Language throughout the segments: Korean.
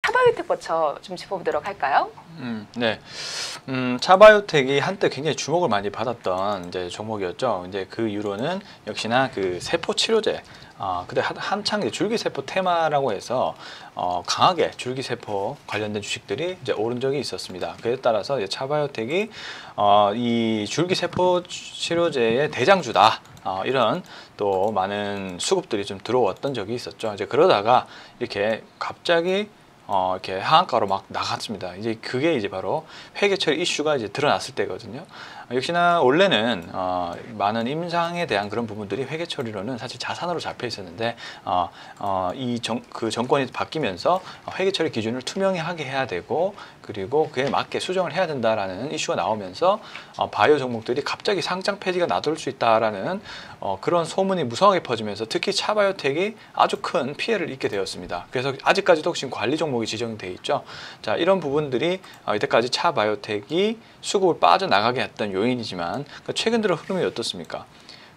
차바이오텍부터 좀 짚어보도록 할까요? 네. 차바이오텍이 한때 굉장히 주목을 많이 받았던 이제 종목이었죠. 이제 그 이후로는 역시나 그 세포 치료제, 그때 한창 이제 줄기세포 테마라고 해서 강하게 줄기세포 관련된 주식들이 이제 오른 적이 있었습니다. 그에 따라서 이제 차바이오텍이 이 줄기세포 치료제의 대장주다. 이런 또 많은 수급들이 좀 들어왔던 적이 있었죠. 이제 그러다가 이렇게 갑자기 이렇게 하한가로 막 나갔습니다. 이제 그게 이제 바로 회계 처리 이슈가 이제 드러났을 때거든요. 역시나 원래는 많은 임상에 대한 그런 부분들이 회계 처리로는 사실 자산으로 잡혀 있었는데 그 정권이 바뀌면서 회계 처리 기준을 투명하게 해야 되고 그리고 그에 맞게 수정을 해야 된다라는 이슈가 나오면서 바이오 종목들이 갑자기 상장 폐지가 나돌 수 있다라는 그런 소문이 무성하게 퍼지면서 특히 차바이오텍이 아주 큰 피해를 입게 되었습니다. 그래서 아직까지도 지금 관리 종목이 지정돼 있죠. 자, 이런 부분들이 이때까지 차바이오텍이 수급을 빠져나가게 했던 요인이지만 최근 들어 흐름이 어떻습니까?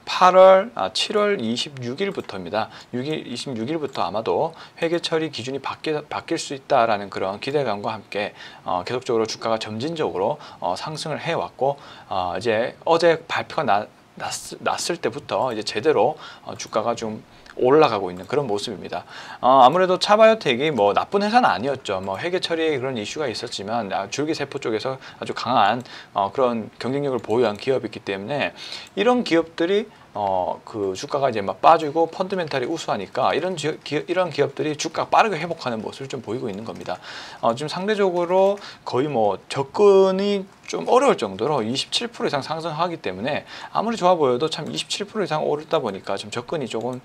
7월 26일부터입니다. 26일부터 아마도 회계 처리 기준이 바뀔 수 있다라는 그런 기대감과 함께 계속적으로 주가가 점진적으로 상승을 해왔고 이제 어제 발표가 났을 때부터 이제 제대로 주가가 좀 올라가고 있는 그런 모습입니다. 아무래도 차바이오텍이 뭐 나쁜 회사는 아니었죠. 뭐 회계 처리에 그런 이슈가 있었지만 줄기세포 쪽에서 아주 강한 그런 경쟁력을 보유한 기업이기 때문에 이런 기업들이 그 주가가 이제 막 빠지고 펀드멘탈이 우수하니까 이런 기업들이 주가 빠르게 회복하는 모습을 좀 보이고 있는 겁니다. 지금 상대적으로 거의 뭐 접근이 좀 어려울 정도로 27% 이상 상승하기 때문에 아무리 좋아 보여도 참 27% 이상 오르다 보니까 좀 접근이 조금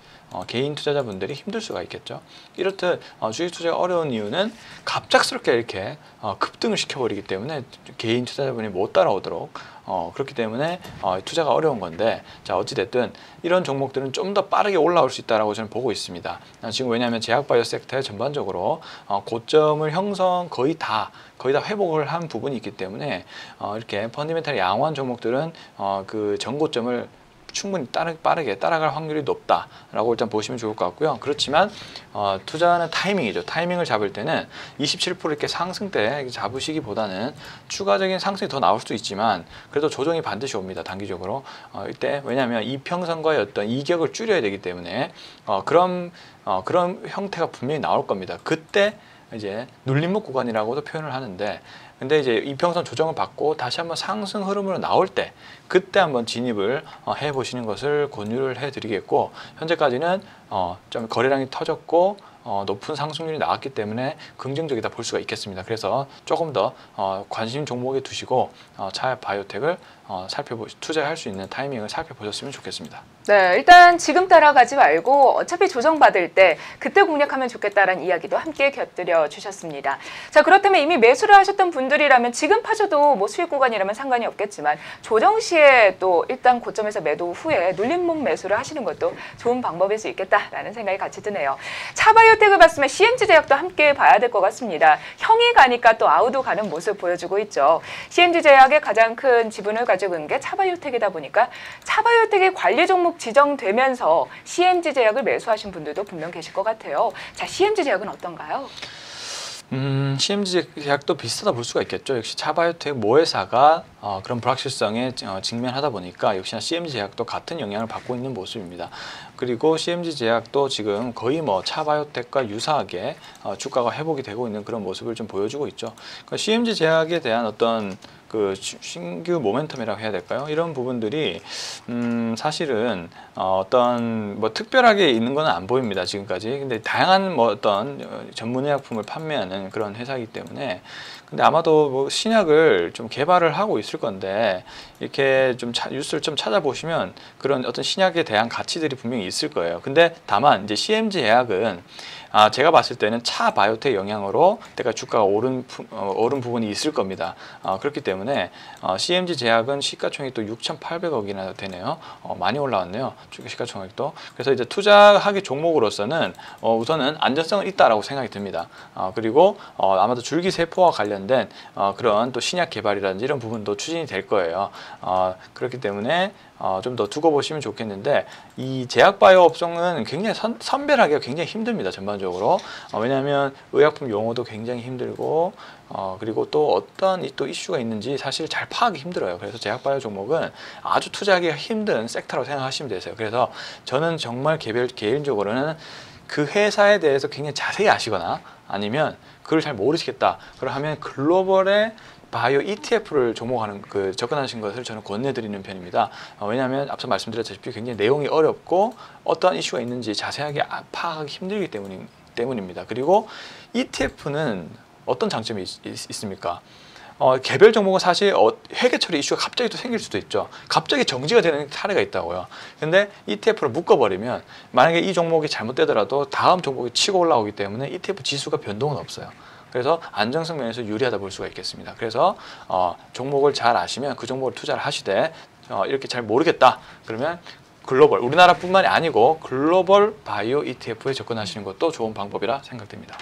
개인 투자자분들이 힘들 수가 있겠죠. 이렇듯 주식 투자가 어려운 이유는 갑작스럽게 이렇게 급등을 시켜버리기 때문에 개인 투자자분이 못 따라오도록 그렇기 때문에 투자가 어려운 건데, 자 어찌됐든 이런 종목들은 좀 더 빠르게 올라올 수 있다라고 저는 보고 있습니다. 지금 왜냐하면 제약바이오 섹터에 전반적으로 고점을 거의 다 회복을 한 부분이 있기 때문에 이렇게 펀더멘탈이 양호한 종목들은 그 전고점을 충분히 빠르게 따라갈 확률이 높다라고 일단 보시면 좋을 것 같고요. 그렇지만 투자는 타이밍이죠. 타이밍을 잡을 때는 27% 이렇게 상승대 잡으시기보다는 추가적인 상승이 더 나올 수도 있지만 그래도 조정이 반드시 옵니다. 단기적으로. 이때 왜냐하면 이평선과의 어떤 이격을 줄여야 되기 때문에 그런 형태가 분명히 나올 겁니다. 그때 이제 눌림목 구간이라고도 표현을 하는데, 근데 이제 이평선 조정을 받고 다시 한번 상승 흐름으로 나올 때 그때 한번 진입을 해 보시는 것을 권유를 해 드리겠고, 현재까지는 좀 거래량이 터졌고 높은 상승률이 나왔기 때문에 긍정적이다 볼 수가 있겠습니다. 그래서 조금 더 관심 종목에 두시고 차바이오텍을 투자할 수 있는 타이밍을 살펴보셨으면 좋겠습니다. 네, 일단 지금 따라가지 말고 어차피 조정받을 때 그때 공략하면 좋겠다라는 이야기도 함께 곁들여 주셨습니다. 자, 그렇다면 이미 매수를 하셨던 분들이라면 지금 파셔도 뭐 수익 구간이라면 상관이 없겠지만 조정 시에 또 일단 고점에서 매도 후에 눌림목 매수를 하시는 것도 좋은 방법일 수 있겠다라는 생각이 같이 드네요. 차바이오텍을 봤으면 CMG제약도 함께 봐야 될 것 같습니다. 형이 가니까 또 아우도 가는 모습 보여주고 있죠. CMG제약의 가장 큰 지분을 가지고 있는 게 차바이오텍이다 보니까 차바이오텍의 관리 종목 지정되면서 CMG제약을 매수하신 분들도 분명 계실 것 같아요. 자, CMG제약은 어떤가요? CMG제약도 비슷하다 볼 수가 있겠죠. 역시 차바이오텍 모회사가 그런 불확실성에 직면하다 보니까 역시나 CMG제약도 같은 영향을 받고 있는 모습입니다. 그리고 CMG제약도 지금 거의 뭐 차바이오텍과 유사하게 주가가 회복이 되고 있는 그런 모습을 좀 보여주고 있죠. 그러니까 CMG제약에 대한 어떤 그 신규 모멘텀이라고 해야 될까요? 이런 부분들이 사실은 어떤 뭐 특별하게 있는 건 안 보입니다, 지금까지. 근데 다양한 뭐 어떤 전문의약품을 판매하는 그런 회사이기 때문에, 근데 아마도 뭐 신약을 좀 개발을 하고 있을 건데 이렇게 좀 뉴스를 좀 찾아보시면 그런 어떤 신약에 대한 가치들이 분명히 있을 거예요. 근데 다만 이제 CMG제약은 제가 봤을 때는 차바이오텍 영향으로 내가 주가가 오른 부분이 있을 겁니다. 그렇기 때문에 CMG제약은 시가총액이 또 6,800억이나 되네요. 많이 올라왔네요. 시가총액도. 그래서 이제 투자하기 종목으로서는 우선은 안전성은 있다라고 생각이 듭니다. 그리고 아마도 줄기세포와 관련된 그런 또 신약 개발이라든지 이런 부분도 추진이 될 거예요. 그렇기 때문에 좀 더 두고 보시면 좋겠는데, 이 제약바이오 업종은 굉장히 선별하기가 굉장히 힘듭니다. 전반적으로. 기본적으로. 왜냐하면 의약품 용어도 굉장히 힘들고 그리고 또 어떤 또 이슈가 있는지 사실 잘 파악이 힘들어요. 그래서 제약바이오 종목은 아주 투자하기가 힘든 섹터라고 생각하시면 되세요. 그래서 저는 정말 개인적으로는 그 회사에 대해서 굉장히 자세히 아시거나 아니면 그걸 잘 모르시겠다. 그러면 글로벌의 바이오 ETF를 접근하는 것을 저는 권해드리는 편입니다. 왜냐하면 앞서 말씀드렸다시피 굉장히 내용이 어렵고 어떠한 이슈가 있는지 자세하게 파악하기 힘들기 때문입니다. 그리고 ETF는 어떤 장점이 있습니까? 개별 종목은 사실 회계 처리 이슈가 갑자기 또 생길 수도 있죠. 갑자기 정지가 되는 사례가 있다고요. 근데 ETF를 묶어버리면 만약에 이 종목이 잘못되더라도 다음 종목이 치고 올라오기 때문에 ETF 지수가 변동은 없어요. 그래서 안정성 면에서 유리하다 볼 수가 있겠습니다. 그래서 종목을 잘 아시면 그 종목을 투자를 하시되 이렇게 잘 모르겠다 그러면 글로벌, 우리나라뿐만이 아니고 글로벌 바이오 ETF에 접근하시는 것도 좋은 방법이라 생각됩니다.